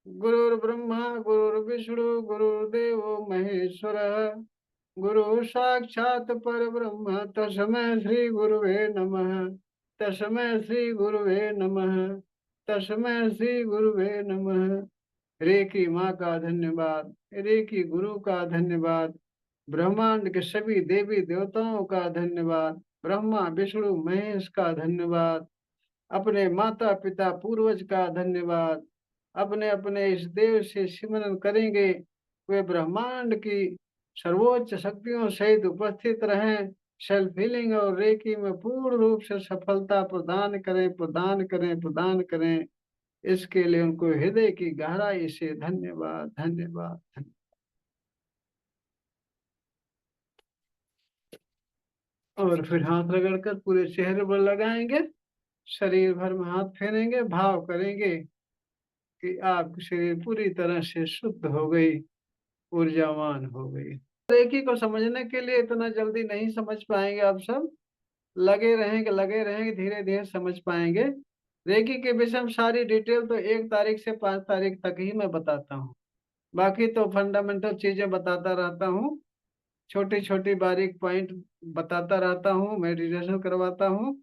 गुरुर्ब्रह्मा गुरुर्विष्णु गुरुर्देव महेश्वर, गुरु साक्षात् परब्रह्म तस्मै श्री गुरुवे नमः। तस्मै श्री गुरुवे नमः। तस्मै श्री गुरुवे नमः। रे की माँ का धन्यवाद, रे की गुरु का धन्यवाद, ब्रह्मांड के सभी देवी देवताओं का धन्यवाद, ब्रह्मा विष्णु महेश का धन्यवाद, अपने माता पिता पूर्वज का धन्यवाद। अपने अपने इस देव से सिमरन करेंगे, वे ब्रह्मांड की सर्वोच्च शक्तियों सहित उपस्थित रहें, सेल्फ हीलिंग और रेकी में पूर्ण रूप से सफलता प्रदान करें, प्रदान करें, प्रदान करें। इसके लिए उनको हृदय की गहराई से धन्यवाद, धन्यवाद, धन्यवाद। और फिर हाथ रगड़कर पूरे चेहरे पर लगाएंगे, शरीर भर में हाथ फेरेंगे, भाव करेंगे कि आपकी शरीर पूरी तरह से शुद्ध हो गई, ऊर्जावान हो गई। रेकी को समझने के लिए इतना जल्दी नहीं समझ पाएंगे आप सब, लगे रहेंगे, धीरे धीरे समझ पाएंगे। रेकी के विषय में सारी डिटेल तो 1 तारीख से 5 तारीख तक ही मैं बताता हूँ, बाकी तो फंडामेंटल चीजें बताता रहता हूँ, छोटी छोटी बारीक पॉइंट बताता रहता हूँ, मेडिटेशन करवाता हूँ,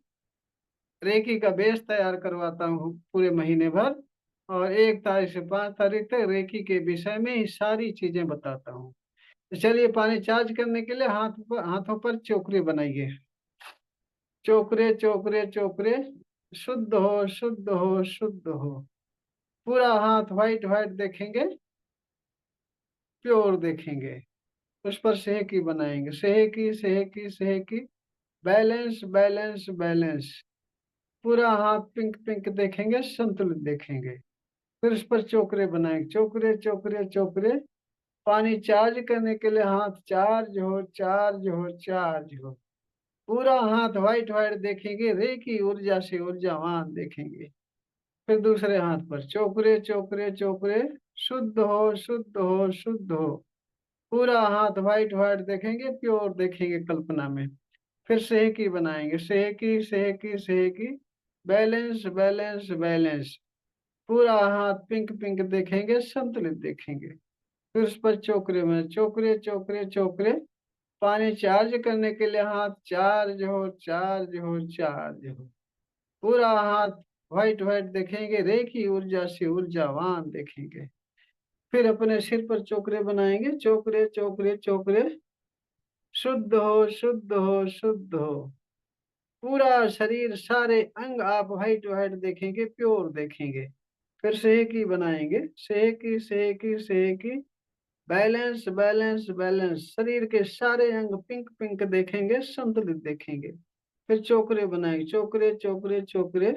रेकी का बेस तैयार करवाता हूँ पूरे महीने भर, और 1 तारीख से 5 तारीख तक रेकी के विषय में ही सारी चीजें बताता हूँ। तो चलिए, पानी चार्ज करने के लिए हाथों पर चोकरे बनाइए। चोकरे चोकरे चोकरे, शुद्ध हो, शुद्ध हो, शुद्ध हो। पूरा हाथ व्हाइट व्हाइट देखेंगे, प्योर देखेंगे। उस पर सेहकी बनाएंगे, सेहकी सेहकी सेहकी, बैलेंस बैलेंस बैलेंस। पूरा हाथ पिंक पिंक देखेंगे, संतुलित देखेंगे। फिर उस पर चोकरे बनाएंगे, चोकरे चोकरे चोकरे। पानी चार्ज करने के लिए हाथ चार्ज हो, चार्ज हो, चार्ज हो। पूरा हाथ व्हाइट व्हाइट देखेंगे, रे की ऊर्जा से ऊर्जावान देखेंगे। फिर दूसरे हाथ पर चोकरे चोकरे चोकरे, शुद्ध हो, शुद्ध हो, शुद्ध हो। पूरा हाथ व्हाइट व्हाइट देखेंगे, प्योर देखेंगे कल्पना में। फिर सेहकी बनाएंगे, सेहकी सेहकी सेहकी, बैलेंस बैलेंस बैलेंस। पूरा हाथ पिंक पिंक देखेंगे, संतुलित देखेंगे। फिर उस पर चोकरे में चोकरे चोकरे चोकरे। पानी चार्ज करने के लिए हाथ चार्ज हो, चार्ज हो, चार्ज हो। पूरा हाथ व्हाइट व्हाइट देखेंगे, रे की ऊर्जा से ऊर्जावान देखेंगे। फिर अपने सिर पर चोकरे बनाएंगे, चोकरे चोकरे चोकरे, शुद्ध हो, शुद्ध हो, शुद्ध हो। पूरा शरीर, सारे अंग आप व्हाइट व्हाइट देखेंगे, प्योर देखेंगे। फिर सेहकी बनाएंगे, सेहकी सेहकी सेहकी, बैलेंस बैलेंस बैलेंस। शरीर के सारे अंग पिंक पिंक देखेंगे, संतुलित देखेंगे। फिर चोकरे बनाएंगे, चोकरे चोकरे चोकरे।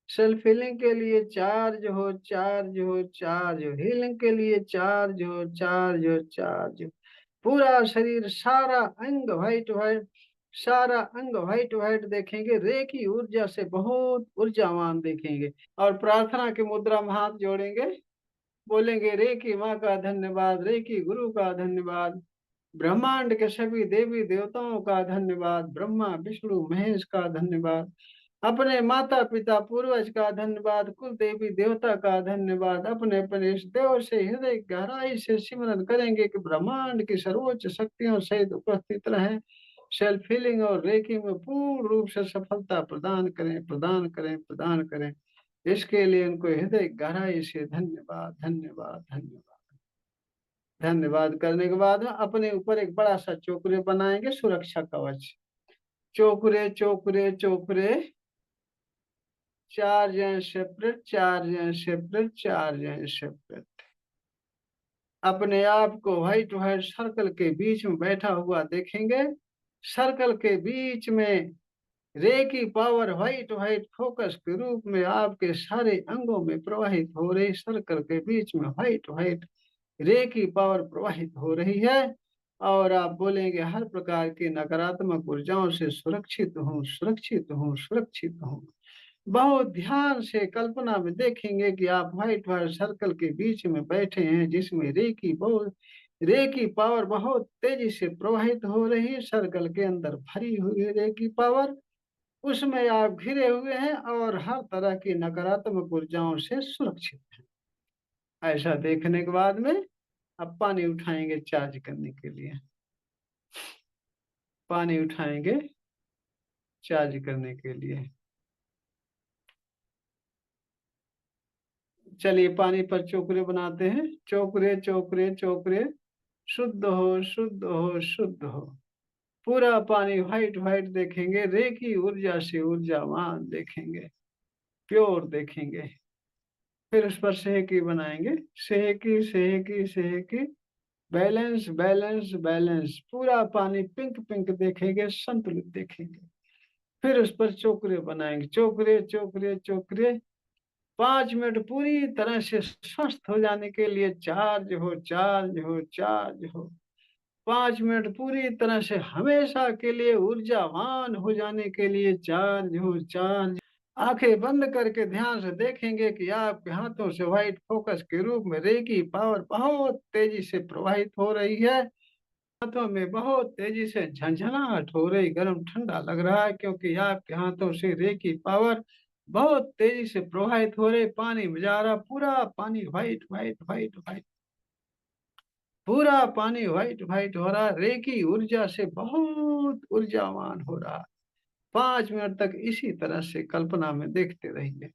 सेल्फ हीलिंग के लिए चार्ज हो, चार्ज हो, चार्ज हो। हीलिंग के लिए चार्ज हो, चार्ज हो, चार्ज हो। पूरा शरीर, सारा अंग व्हाइट व्हाइट, सारा अंग व्हाइट व्हाइट देखेंगे, रे की ऊर्जा से बहुत ऊर्जावान देखेंगे। और प्रार्थना की मुद्रा में हाथ जोड़ेंगे, बोलेंगे रे की माँ का धन्यवाद, रे की गुरु का धन्यवाद, ब्रह्मांड के सभी देवी देवताओं का धन्यवाद, ब्रह्मा विष्णु महेश का धन्यवाद, अपने माता पिता पूर्वज का धन्यवाद, कुल देवी देवता का धन्यवाद। अपने अपने इस देव से हृदय गहराई से सिमरन करेंगे कि ब्रह्मांड की सर्वोच्च शक्तियों सहित उपस्थित रहें, सेल्फ हीलिंग और रेकी में पूर्ण रूप से सफलता प्रदान करें, प्रदान करें, प्रदान करें। इसके लिए उनको हृदय गहराई से धन्यवाद, धन्यवाद, धन्यवाद। धन्यवाद करने के बाद अपने ऊपर एक बड़ा सा चोकरे बनाएंगे, सुरक्षा कवच। चोकरे चोकरे चोकरे, charge and separate, charge and separate, charge and separate. अपने आप को व्हाइट व्हाइट सर्कल के बीच में बैठा हुआ देखेंगे। सर्कल के बीच में रे की पावर व्हाइट व्हाइट फोकस के रूप में आपके सारे अंगों में प्रवाहित हो रही। सर्कल के बीच में व्हाइट व्हाइट रे की पावर प्रवाहित हो रही है। और आप बोलेंगे, हर प्रकार की नकारात्मक ऊर्जाओं से सुरक्षित हूँ, सुरक्षित हूँ, सुरक्षित हूँ। बहुत ध्यान से कल्पना में देखेंगे कि आप व्हाइट व्हाइट सर्कल के बीच में बैठे हैं, जिसमें रे की पावर बहुत तेजी से प्रवाहित हो रही है। सर्कल के अंदर भरी हुई रे की पावर, उसमें आप घिरे हुए हैं और हर तरह की नकारात्मक ऊर्जाओं से सुरक्षित हैं। ऐसा देखने के बाद में अब पानी उठाएंगे चार्ज करने के लिए। पानी उठाएंगे चार्ज करने के लिए। चलिए पानी पर चोकरे बनाते हैं। चोकरे चोकरे चोकरे, शुद्ध हो शुद्ध हो शुद्ध हो। पूरा पानी व्हाइट व्हाइट देखेंगे, रेखी ऊर्जा से ऊर्जावान देखेंगे, प्योर देखेंगे। फिर उस पर सेहकी बनाएंगे। सेहकी सेहकी सेहकी, बैलेंस बैलेंस बैलेंस। पूरा पानी पिंक पिंक देखेंगे, संतुलित देखेंगे। फिर उस पर चोकरे बनाएंगे। चोकरे चोकरे चोकरे, 5 मिनट पूरी तरह से स्वस्थ हो जाने के लिए चार्ज हो चार्ज हो चार्ज हो। 5 मिनट पूरी तरह से हमेशा के लिए ऊर्जावान हो जाने के लिए चार्ज हो चार्ज। आंखें बंद करके ध्यान से देखेंगे कि आपके हाथों से व्हाइट फोकस के रूप में रेकी पावर बहुत तेजी से प्रवाहित हो रही है। हाथों में बहुत तेजी से झंझनाहट हो रही, गर्म ठंडा लग रहा है, क्योंकि आपके हाथों से रेकी पावर बहुत तेजी से प्रवाहित हो रही। पानी में जा रहा, पूरा पानी व्हाइट व्हाइट व्हाइट व्हाइट, पूरा पानी व्हाइट व्हाइट हो रहा, रेकी ऊर्जा से बहुत ऊर्जावान हो रहा। 5 मिनट तक इसी तरह से कल्पना में देखते रहिए।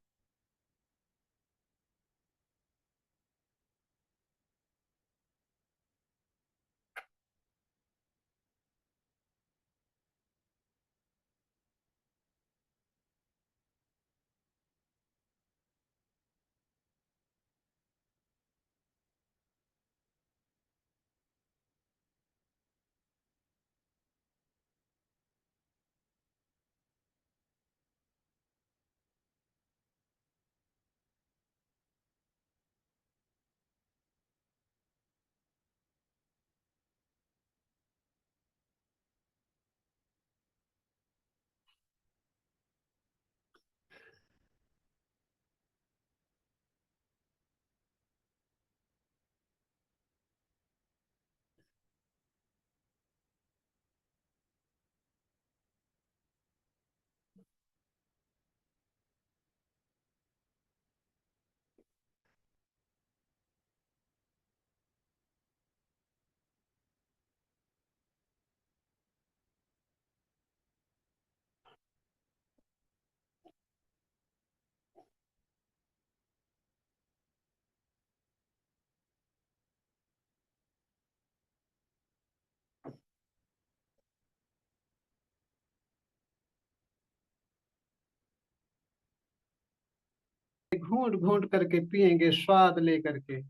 घूंट घूंट करके पिएंगे, स्वाद लेकर के,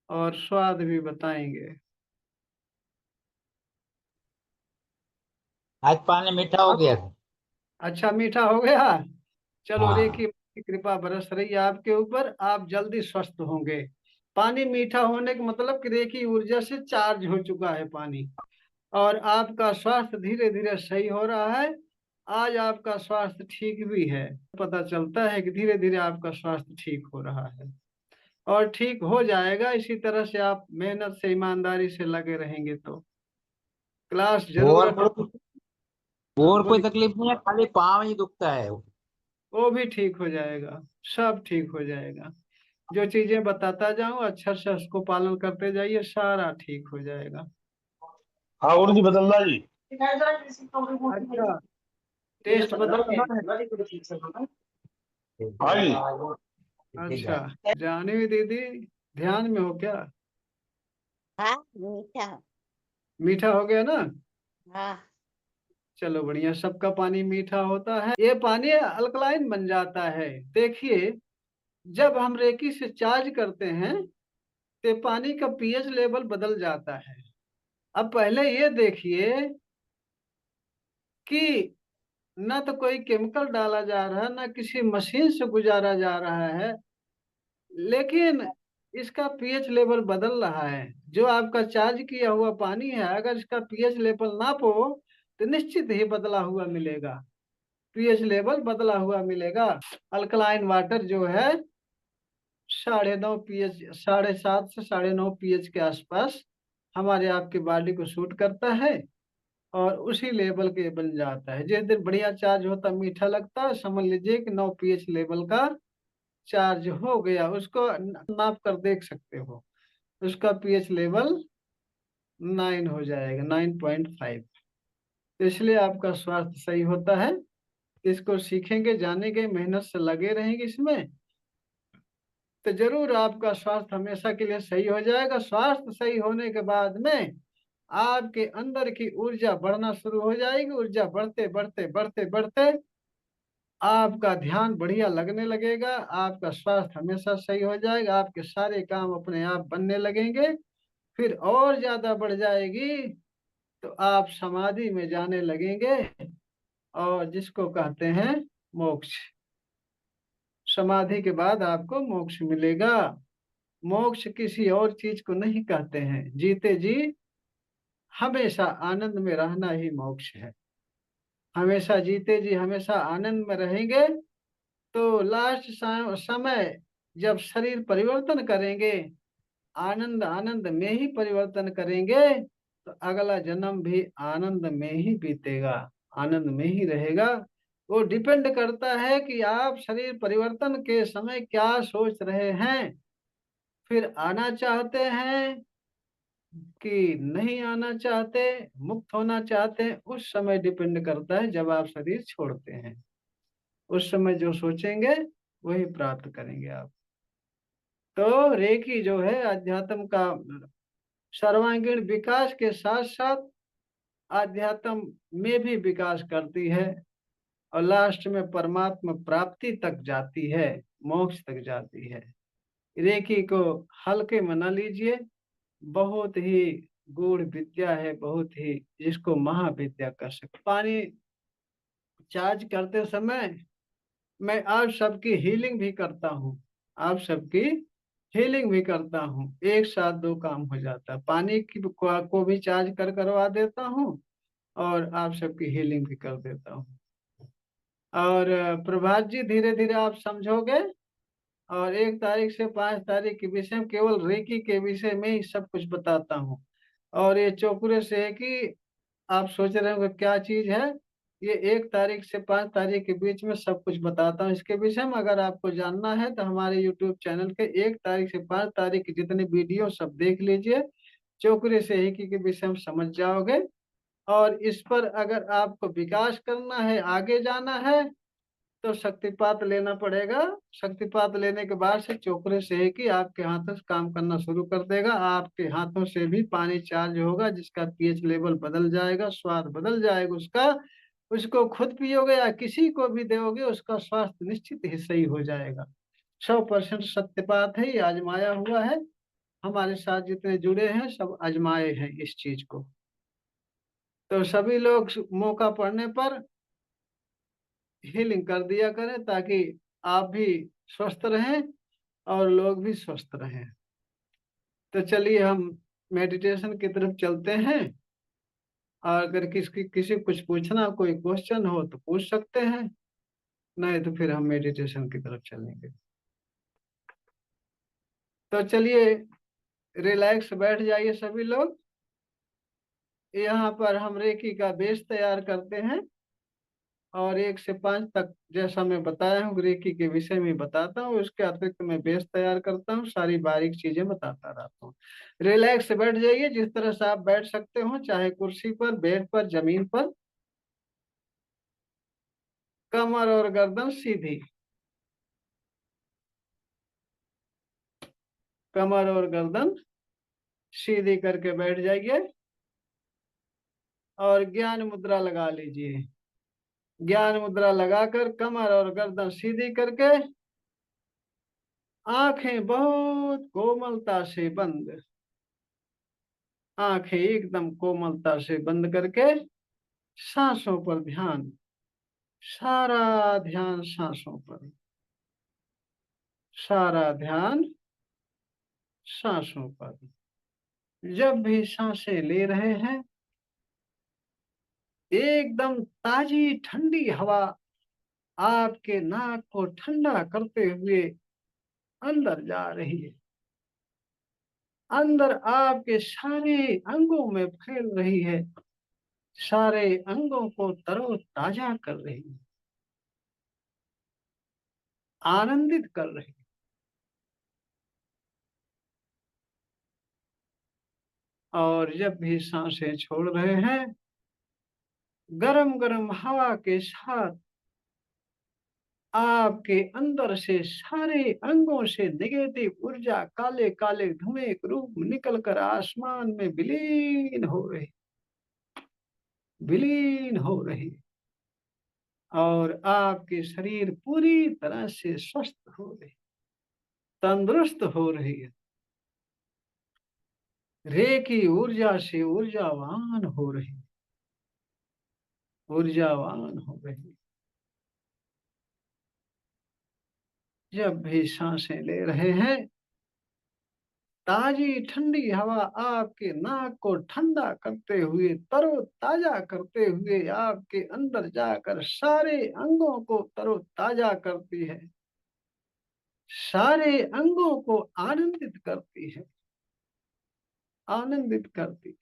और स्वाद भी बताएंगे। आज पानी मीठा हो अब गया था। अच्छा मीठा हो गया। चलो, हाँ। रेखी की कृपा बरस रही है आपके ऊपर, आप जल्दी स्वस्थ होंगे। पानी मीठा होने का मतलब कि रेखी ऊर्जा से चार्ज हो चुका है पानी, और आपका स्वास्थ्य धीरे धीरे सही हो रहा है। आज आपका स्वास्थ्य ठीक भी है। पता चलता है कि धीरे धीरे आपका स्वास्थ्य ठीक हो रहा है, और ठीक हो जाएगा। इसी तरह से आप मेहनत से ईमानदारी से लगे रहेंगे तो क्लास और जरूरत। कोई हाँ और कोई बोलिए। तकलीफ नहीं है, खाली पाँव ही दुखता है। वो भी ठीक हो जाएगा, सब ठीक हो जाएगा। जो चीजें बताता जाऊं अक्षर से उसको पालन करते जाइए, सारा ठीक हो जाएगा। हाँ गुरु जी बदल रहा जी। अच्छा, टेस्ट बदलना है। हाँ जी। अच्छा, जानवी दीदी, ध्यान में हो क्या? हाँ मीठा। मीठा हो गया ना? हाँ। चलो बढ़िया, सबका पानी मीठा होता है, ये पानी अल्कलाइन बन जाता है। देखिए, जब हम रेकी से चार्ज करते हैं तो पानी का पीएच लेवल बदल जाता है। अब पहले ये देखिए कि न तो कोई केमिकल डाला जा रहा है, न किसी मशीन से गुजारा जा रहा है, लेकिन इसका पीएच लेवल बदल रहा है। जो आपका चार्ज किया हुआ पानी है, अगर इसका पीएच लेवल नापो तो निश्चित ही बदला हुआ मिलेगा। पीएच लेवल बदला हुआ मिलेगा। अल्कलाइन वाटर जो है 9.5 पीएच, 7.5 से 9.5 पीएच के आसपास हमारे आपकी बॉडी को सूट करता है, और उसी लेवल के बन जाता है। जिस दिन बढ़िया चार्ज होता मीठा लगता है, समझ लीजिए कि 9 पीएच लेवल का चार्ज हो गया, उसको नाप कर देख सकते हो, उसका पीएच लेवल 9 हो जाएगा, 9.5। तो इसलिए आपका स्वास्थ्य सही होता है। इसको सीखेंगे, जानेंगे, मेहनत से लगे रहेंगे इसमें, तो जरूर आपका स्वास्थ्य हमेशा के लिए सही हो जाएगा। स्वास्थ्य सही होने के बाद में आपके अंदर की ऊर्जा बढ़ना शुरू हो जाएगी। ऊर्जा बढ़ते बढ़ते बढ़ते बढ़ते आपका ध्यान बढ़िया लगने लगेगा, आपका स्वास्थ्य हमेशा सही हो जाएगा, आपके सारे काम अपने आप बनने लगेंगे। फिर और ज्यादा बढ़ जाएगी तो आप समाधि में जाने लगेंगे, और जिसको कहते हैं मोक्ष। समाधि के बाद आपको मोक्ष मिलेगा। मोक्ष किसी और चीज को नहीं कहते हैं। जीते जी हमेशा आनंद में रहना ही मोक्ष है। हमेशा जीते जी हमेशा आनंद में रहेंगे तो लास्ट समय जब शरीर परिवर्तन करेंगे, आनंद आनंद में ही परिवर्तन करेंगे, तो अगला जन्म भी आनंद में ही बीतेगा, आनंद में ही रहेगा। वो डिपेंड करता है कि आप शरीर परिवर्तन के समय क्या सोच रहे हैं। फिर आना चाहते हैं कि नहीं आना चाहते, मुक्त होना चाहते हैं, उस समय डिपेंड करता है जब आप शरीर छोड़ते हैं। उस समय जो सोचेंगे वही प्राप्त करेंगे आप। तो रेकी जो है अध्यात्म का सर्वांगीण विकास के साथ साथ आध्यात्म में भी विकास करती है, और लास्ट में परमात्मा प्राप्ति तक जाती है, मोक्ष तक जाती है। रेकी को हल्के में न लीजिए, बहुत ही गूढ़ विद्या है, बहुत ही, जिसको महाविद्या कर सकते। पानी चार्ज करते समय मैं आप सबकी हीलिंग भी करता हूँ, आप सबकी हीलिंग भी करता हूँ। एक साथ दो काम हो जाता है, पानी की को भी चार्ज करवा देता हूँ और आप सबकी हीलिंग भी कर देता हूँ। और प्रभात जी धीरे धीरे आप समझोगे, और 1 तारीख से 5 तारीख के विषय में केवल रेकी के विषय में ही सब कुछ बताता हूँ। और ये चौकुरे से है कि आप सोच रहे होंगे क्या चीज है, ये 1 तारीख से 5 तारीख के बीच में सब कुछ बताता हूँ इसके विषय में। अगर आपको जानना है तो हमारे यूट्यूब चैनल के 1 तारीख से 5 तारीख के जितने वीडियो सब देख लीजिए, चौकुरे से ही के विषय में समझ जाओगे। और इस पर अगर आपको विकास करना है, आगे जाना है, तो शक्तिपात लेना पड़ेगा। शक्तिपात लेने के बाद से चोकरे से है कि आपके हाथों से काम करना शुरू कर देगा। आपके हाथों से भी पानी चार्ज होगा, जिसका पीएच लेवल बदल जाएगा, स्वाद बदल जाएगा उसका। उसको खुद पियोगे या किसी को भी दोगे, उसका स्वास्थ्य निश्चित ही सही हो जाएगा। 100% सत्यपात है, ये आजमाया हुआ है। हमारे साथ जितने जुड़े हैं सब आजमाए हैं इस चीज को। तो सभी लोग मौका पड़ने पर हीलिंग कर दिया करें, ताकि आप भी स्वस्थ रहें और लोग भी स्वस्थ रहें। तो चलिए हम मेडिटेशन की तरफ चलते हैं। और अगर किसी कुछ पूछना, कोई क्वेश्चन हो तो पूछ सकते हैं, नहीं तो फिर हम मेडिटेशन की तरफ चलेंगे। तो चलिए रिलैक्स बैठ जाइए सभी लोग। यहाँ पर हम रेकी का बेस तैयार करते हैं, और 1 से 5 तक जैसा मैं बताया हूँ रेकी के विषय में बताता हूँ। उसके अतिरिक्त मैं बेस तैयार करता हूँ, सारी बारीक चीजें बताता रहता हूँ। रिलैक्स बैठ जाइए, जिस तरह से आप बैठ सकते हो, चाहे कुर्सी पर, बेड पर, जमीन पर। कमर और गर्दन सीधी, कमर और गर्दन सीधी करके बैठ जाइए, और ज्ञान मुद्रा लगा लीजिए। ज्ञान मुद्रा लगाकर कमर और गर्दन सीधी करके आंखें बहुत कोमलता से बंद, आंखें एकदम कोमलता से बंद करके सांसों पर ध्यान, सारा ध्यान सांसों पर, सारा ध्यान सांसों पर। जब भी सांसें ले रहे हैं, एकदम ताजी ठंडी हवा आपके नाक को ठंडा करते हुए अंदर जा रही है, अंदर आपके सारे अंगों में फैल रही है, सारे अंगों को तरोताजा कर रही है, आनंदित कर रही है। और जब भी सांसें छोड़ रहे हैं, गरम गरम हवा के साथ आपके अंदर से सारे अंगों से नेगेटिव ऊर्जा काले काले धुएं के रूप में निकल कर आसमान में विलीन हो रही और आपके शरीर पूरी तरह से स्वस्थ हो रही, तंदुरुस्त हो रही है, रे की ऊर्जा से ऊर्जावान हो रही, ऊर्जावान हो रही। जब भी सांसें ले रहे हैं, ताजी ठंडी हवा आपके नाक को ठंडा करते हुए, तरोताजा करते हुए आपके अंदर जाकर सारे अंगों को तरोताजा करती है, सारे अंगों को आनंदित करती है, आनंदित करती,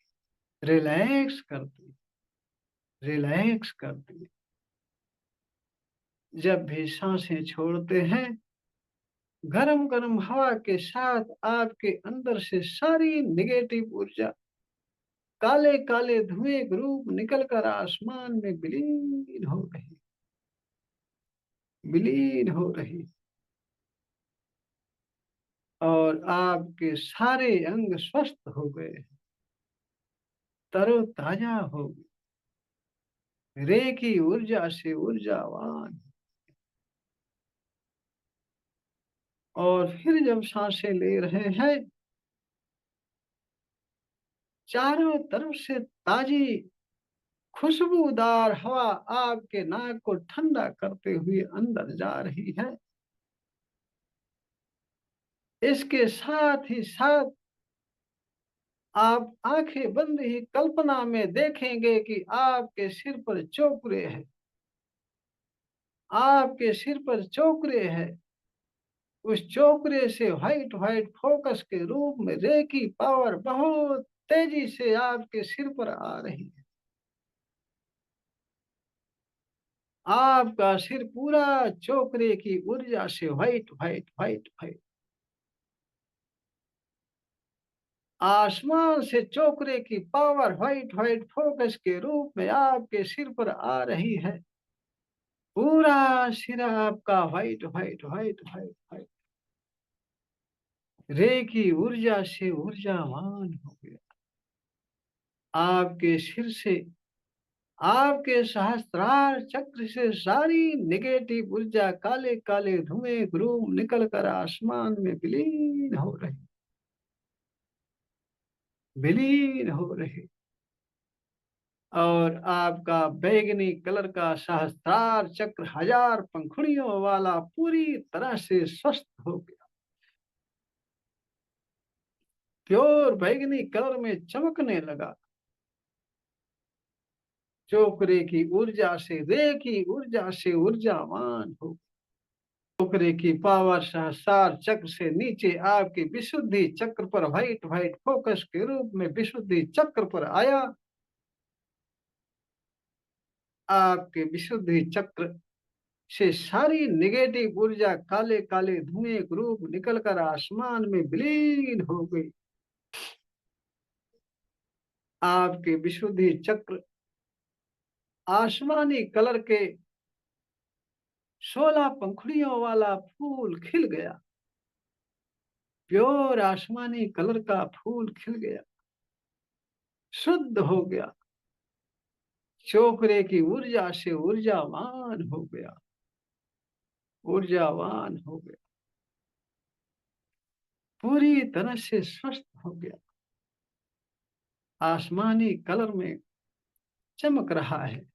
रिलैक्स करती, रिलैक्स करती। जब भी सांसें छोड़ते हैं, गरम गरम हवा के साथ आपके अंदर से सारी नेगेटिव ऊर्जा काले काले धुएं के रूप निकलकर आसमान में विलीन हो रही, विलीन हो रही और आपके सारे अंग स्वस्थ हो गए, तरोताजा हो गए, रे की ऊर्जा से ऊर्जावान। और फिर जब सांसें ले रहे हैं, चारों तरफ से ताजी खुशबूदार हवा आपके नाक को ठंडा करते हुए अंदर जा रही है। इसके साथ ही साथ आप आंखें बंद ही कल्पना में देखेंगे कि आपके सिर पर चोकरे है, आपके सिर पर चोकरे है। उस चोकरे से व्हाइट व्हाइट फोकस के रूप में रे की पावर बहुत तेजी से आपके सिर पर आ रही है। आपका सिर पूरा चोकरे की ऊर्जा से व्हाइट व्हाइट व्हाइट व्हाइट, आसमान से चोकरे की पावर व्हाइट व्हाइट फोकस के रूप में आपके सिर पर आ रही है। पूरा सिर आपका white white white white white रे की ऊर्जा से ऊर्जावान हो गया। आपके सिर से, आपके सहस्त्रार चक्र से सारी नेगेटिव ऊर्जा काले काले धुएं रूप निकल कर आसमान में विलीन हो रही, विलीन हो रही और आपका बैगनी कलर का सहस्त्रार चक्र 1000 पंखुड़ियों वाला पूरी तरह से स्वस्थ हो गया, प्योर बैगनी कलर में चमकने लगा। चोकरे की ऊर्जा से, रे की ऊर्जा से ऊर्जावान हो। चोकरे की पावर सहस्त्रार चक्र से नीचे आपके विशुद्धि चक्र पर व्हाइट व्हाइट फोकस के रूप में विशुद्धि चक्र पर आया। आपके विशुद्धि चक्र से सारी नेगेटिव ऊर्जा काले काले धुएं के रूप निकलकर आसमान में विलीन हो गई। आपके विशुद्धि चक्र आसमानी कलर के 16 पंखुड़ियों वाला फूल खिल गया, प्योर आसमानी कलर का फूल खिल गया, शुद्ध हो गया, चोकरे की ऊर्जा से ऊर्जावान हो गया, ऊर्जावान हो गया, पूरी तरह से स्वस्थ हो गया, आसमानी कलर में चमक रहा है।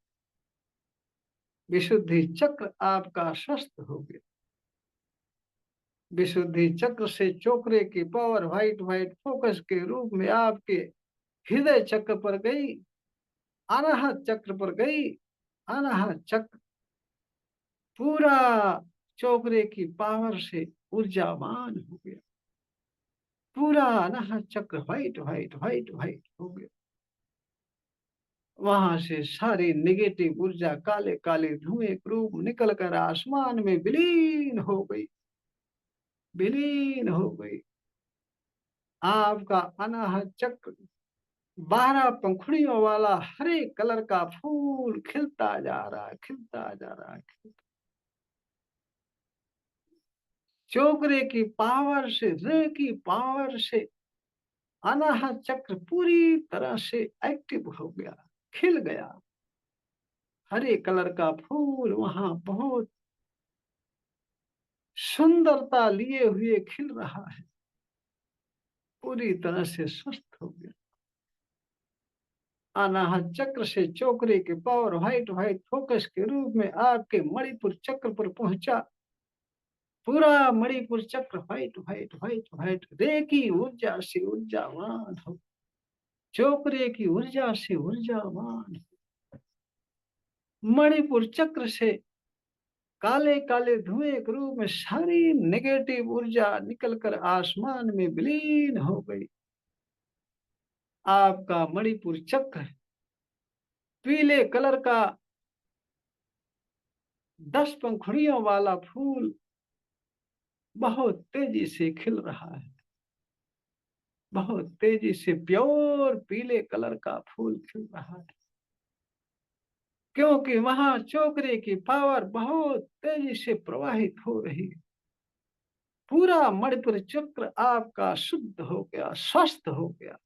विशुद्धि चक्र आपका स्वस्थ हो गया। विशुद्धि चक्र से चोकरे की पावर व्हाइट व्हाइट फोकस के रूप में आपके हृदय चक्र पर गई, अनाहत चक्र पर गई। अनाहत चक्र पूरा चोकरे की पावर से ऊर्जावान हो गया, पूरा अनाहत चक्र व्हाइट व्हाइट व्हाइट व्हाइट हो गया। वहां से सारी नेगेटिव ऊर्जा काले काले धुएं के रूप निकल कर आसमान में विलीन हो गई, विलीन हो गई। आपका अनाहत चक्र 12 पंखुड़ियों वाला हरे कलर का फूल खिलता जा रहा है, खिलता जा रहा है। चोकरे की पावर से, रे की पावर से अनाहत चक्र पूरी तरह से एक्टिव हो गया, खिल गया। हरे कलर का फूल वहां बहुत सुंदरता लिए हुए खिल रहा है, पूरी तरह से स्वस्थ हो गया। अनाहत चक्र से चोकरे के पावर व्हाइट व्हाइट फोकस के रूप में आपके मणिपुर चक्र पर पहुंचा। पूरा मणिपुर चक्र व्हाइट व्हाइट व्हाइट व्हाइट रे की ऊर्जा से ऊर्जावान हो, चोकरे की ऊर्जा से ऊर्जावान हो। मणिपुर चक्र से काले काले धुएं के रूप में सारी नेगेटिव ऊर्जा निकलकर आसमान में विलीन हो गई। आपका मणिपुर चक्र पीले कलर का 10 पंखुड़ियों वाला फूल बहुत तेजी से खिल रहा है, बहुत तेजी से प्योर पीले कलर का फूल खिल रहा है, क्योंकि वहां चोकरे की पावर बहुत तेजी से प्रवाहित हो रही है। पूरा मणिपुर चक्र आपका शुद्ध हो गया, स्वस्थ हो गया।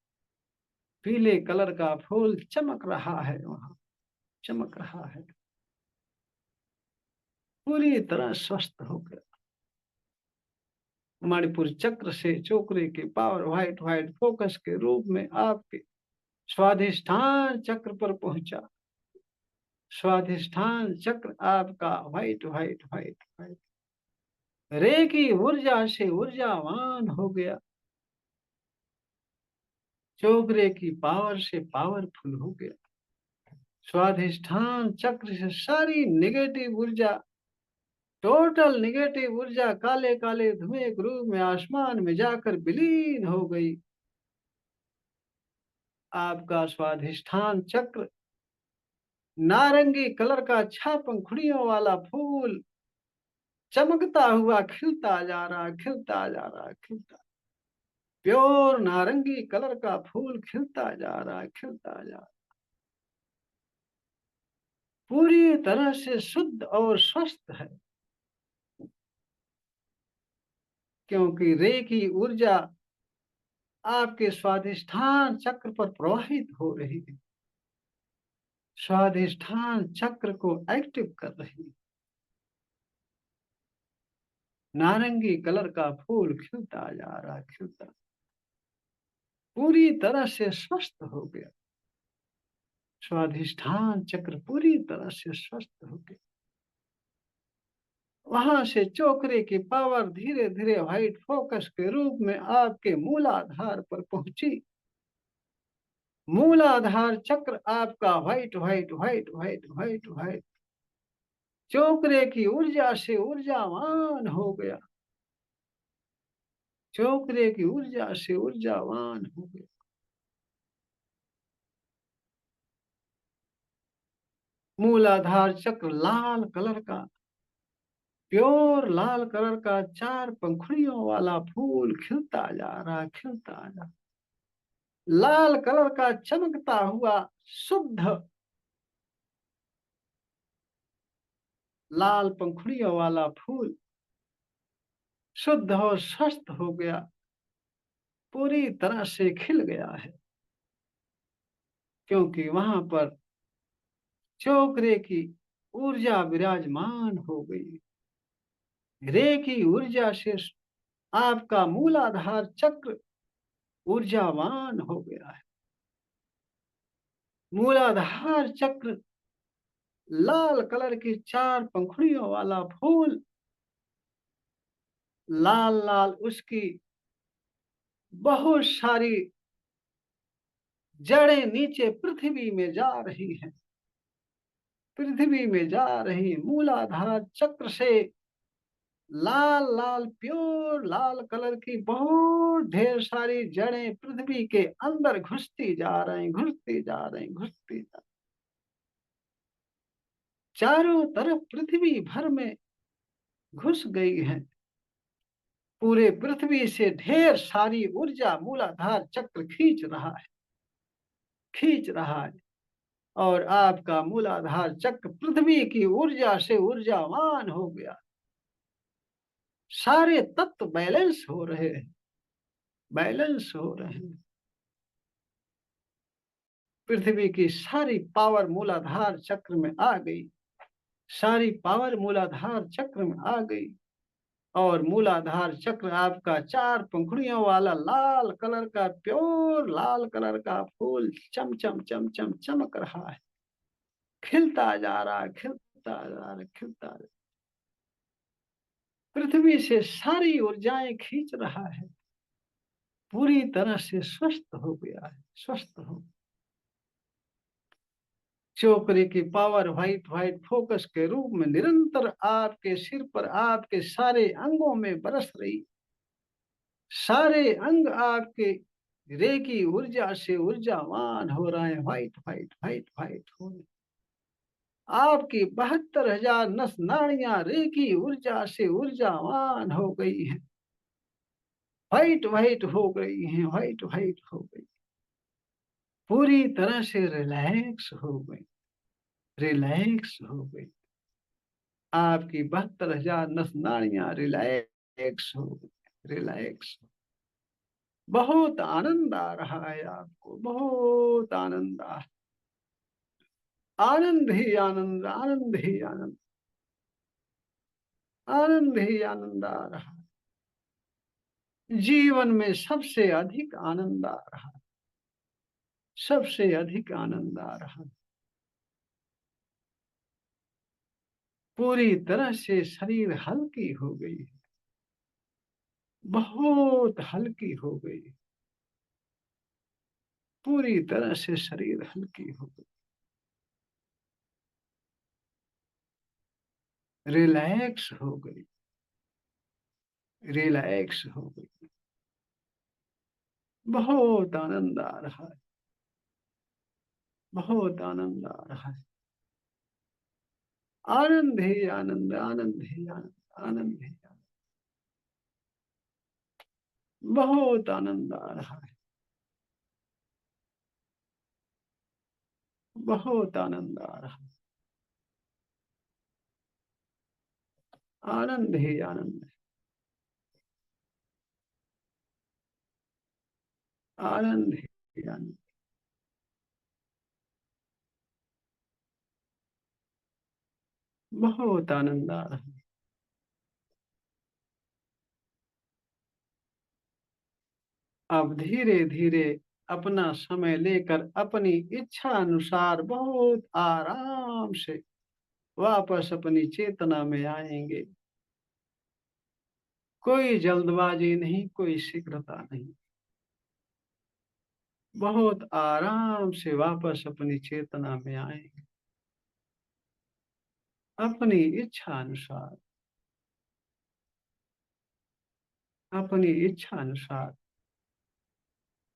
पीले कलर का फूल चमक रहा है, वहां चमक रहा है, पूरी तरह स्वस्थ हो गया। मणिपुर चक्र से चोकरे के पावर व्हाइट व्हाइट फोकस के रूप में आपके स्वाधिष्ठान चक्र पर पहुंचा। स्वाधिष्ठान चक्र आपका व्हाइट व्हाइट व्हाइट व्हाइट रे की ऊर्जा से ऊर्जावान हो गया, चोकरे की पावर से पावरफुल हो गया। स्वाधिष्ठान चक्र से सारी नेगेटिव ऊर्जा, टोटल नेगेटिव ऊर्जा काले काले धुएं के रूप में आसमान में जाकर विलीन हो गई। आपका स्वाधिष्ठान चक्र नारंगी कलर का 6 पंखुड़ियों वाला फूल चमकता हुआ खिलता जा रहा, खिलता जा रहा, खिलता, प्योर नारंगी कलर का फूल खिलता जा रहा, खिलता जा रहा, पूरी तरह से शुद्ध और स्वस्थ है, क्योंकि रे की ऊर्जा आपके स्वाधिष्ठान चक्र पर प्रवाहित हो रही है, स्वाधिष्ठान चक्र को एक्टिव कर रही है। नारंगी कलर का फूल खिलता जा रहा, खिलता, पूरी तरह से स्वस्थ हो गया। स्वाधिष्ठान चक्र पूरी तरह से स्वस्थ हो गया। वहां से चोकरे की पावर धीरे धीरे व्हाइट फोकस के रूप में आपके मूलाधार पर पहुंची। मूलाधार चक्र आपका white white white white white white चोकरे की ऊर्जा से ऊर्जावान हो गया, चोकरे की ऊर्जा से ऊर्जावान हो गया। मूलाधार चक्र लाल कलर का, प्योर लाल कलर का 4 पंखुड़ियों वाला फूल खिलता जा रहा, खिलता जा, लाल कलर का चमकता हुआ शुद्ध लाल पंखुड़ियों वाला फूल शुद्ध और स्वस्थ हो गया, पूरी तरह से खिल गया है, क्योंकि वहां पर चोकरे की ऊर्जा विराजमान हो गई। रे की ऊर्जा से आपका मूलाधार चक्र ऊर्जावान हो गया है। मूलाधार चक्र लाल कलर की 4 पंखुड़ियों वाला फूल, लाल लाल उसकी बहुत सारी जड़ें नीचे पृथ्वी में जा रही हैं, पृथ्वी में जा रही। मूलाधार चक्र से लाल लाल प्योर लाल कलर की बहुत ढेर सारी जड़ें पृथ्वी के अंदर घुसती जा रही, घुसती जा रही, घुसती जा, चारों तरफ पृथ्वी भर में घुस गई है। पूरे पृथ्वी से ढेर सारी ऊर्जा मूलाधार चक्र खींच रहा है। खींच रहा है। और आपका मूलाधार चक्र पृथ्वी की ऊर्जा से ऊर्जावान हो गया। सारे तत्व बैलेंस हो रहे हैं, बैलेंस हो रहे हैं। पृथ्वी की सारी पावर मूलाधार चक्र में आ गई, सारी पावर मूलाधार चक्र में आ गई। और मूलाधार चक्र आपका 4 पंखुड़ियों वाला लाल कलर का, प्योर लाल कलर का फूल चम चम चम चम चमक रहा है, खिलता जा रहा है, खिलता जा रहा है, खिलता जा रहा है। पृथ्वी से सारी ऊर्जाएं खींच रहा है, पूरी तरह से स्वस्थ हो गया है, स्वस्थ हो। चोकरी की पावर व्हाइट व्हाइट फोकस के रूप में निरंतर आपके सिर पर, आपके सारे अंगों में बरस रही। सारे अंग आपके रेकी ऊर्जा से ऊर्जावान हो रहे हैं, व्हाइट व्हाइट व्हाइट व्हाइट हो रहे। आपकी 72,000 नस नाड़ियां रेकी ऊर्जा से ऊर्जावान हो गई हैं, व्हाइट व्हाइट हो गई हैं, व्हाइट व्हाइट हो गई, पूरी तरह से रिलैक्स हो गई, रिलैक्स हो गई। आपकी 72,000 नस नाड़ियां रिलैक्स हो गई, रिलैक्स। बहुत आनंद आ रहा है आपको, बहुत आनंद आ, आनंद ही आनंद, आनंद ही आनंद, आनंद ही आनंद आ रहा है। जीवन में सबसे अधिक आनंद आ रहा है, सबसे अधिक आनंद आ रहा है। पूरी तरह से शरीर हल्की हो गई है, बहुत हल्की हो गई, पूरी तरह से शरीर हल्की हो गई, रिलैक्स हो गई, रिलैक्स हो गई। बहुत आनंद आ रहा है, बहुत आनंद आ रहा है। आनंद ही आनंद, आनंद ही आनंद, आनंद ही आनंद, बहुत आनंद आ रहा है, बहुत आनंद आ रहा है। आनंद ही आनंद, आनंद ही आनंद। बहुत आनंद आ रहा है। अब धीरे धीरे अपना समय लेकर अपनी इच्छा अनुसार बहुत आराम से वापस अपनी चेतना में आएंगे। कोई जल्दबाजी नहीं, कोई शीघ्रता नहीं, बहुत आराम से वापस अपनी चेतना में आएंगे, अपनी इच्छा अनुसार, अपनी इच्छा अनुसार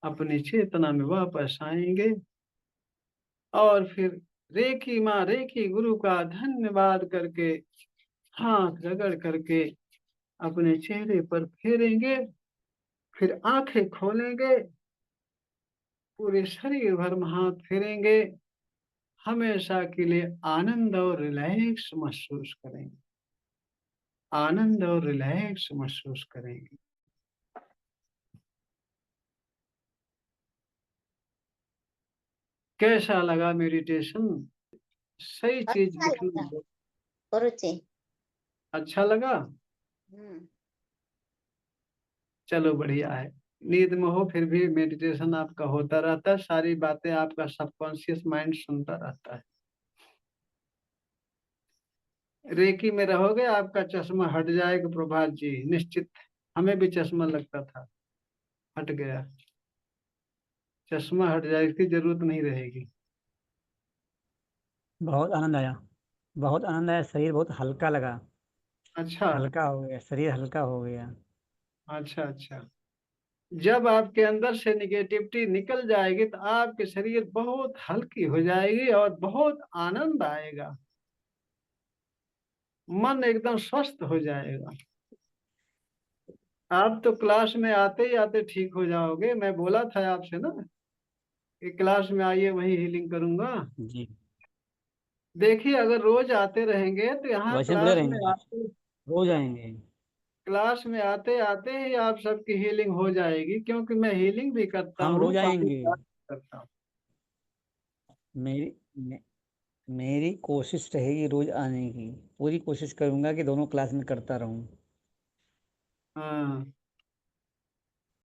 अपनी चेतना में वापस आएंगे। और फिर रेकी माँ रेकी गुरु का धन्यवाद करके, हाथ रगड़ करके अपने चेहरे पर फेरेंगे, फिर आंखें खोलेंगे, पूरे शरीर भर में हाथ फेरेंगे, हमेशा के लिए आनंद और रिलैक्स महसूस करेंगे, आनंद और रिलैक्स महसूस करेंगे। कैसा लगा मेडिटेशन? सही चीज अच्छा दिखने लगा दो। गुरुजी। अच्छा लगा? चलो बढ़िया है। नींद में हो फिर भी मेडिटेशन आपका होता रहता है, सारी बातें आपका सबकॉन्शियस माइंड सुनता रहता है। रेकी में रहोगे आपका चश्मा हट जाएगा प्रभात जी, निश्चित। हमें भी चश्मा लगता था, हट गया, चश्मा हट जाएगा, इसकी जरूरत नहीं रहेगी। बहुत आनंद आया, बहुत आनंद आया। शरीर बहुत हल्का लगा, अच्छा हल्का हो गया, शरीर हल्का हो गया। अच्छा अच्छा। जब आपके अंदर से निगेटिविटी निकल जाएगी तो आपके शरीर बहुत हल्की हो जाएगी और बहुत आनंद आएगा, मन एकदम स्वस्थ हो जाएगा। आप तो क्लास में आते ही आते ठीक हो जाओगे, मैं बोला था आपसे ना। कि क्लास में आइए वही हीलिंग करूंगा। जी, देखिए अगर रोज आते रहेंगे तो यहाँ वैसे बड़े रहेंगे, रोज आएंगे। क्लास में आते आते ही आप सबकी हीलिंग हो जाएगी, क्योंकि मैं हीलिंग भी करता हम हूँ, रोज पानी आएंगे। करता हूँ। मेरी मे, मेरी कोशिश रहेगी रोज आने की, पूरी कोशिश करूंगा कि दोनों क्लास में करता रहूं। हाँ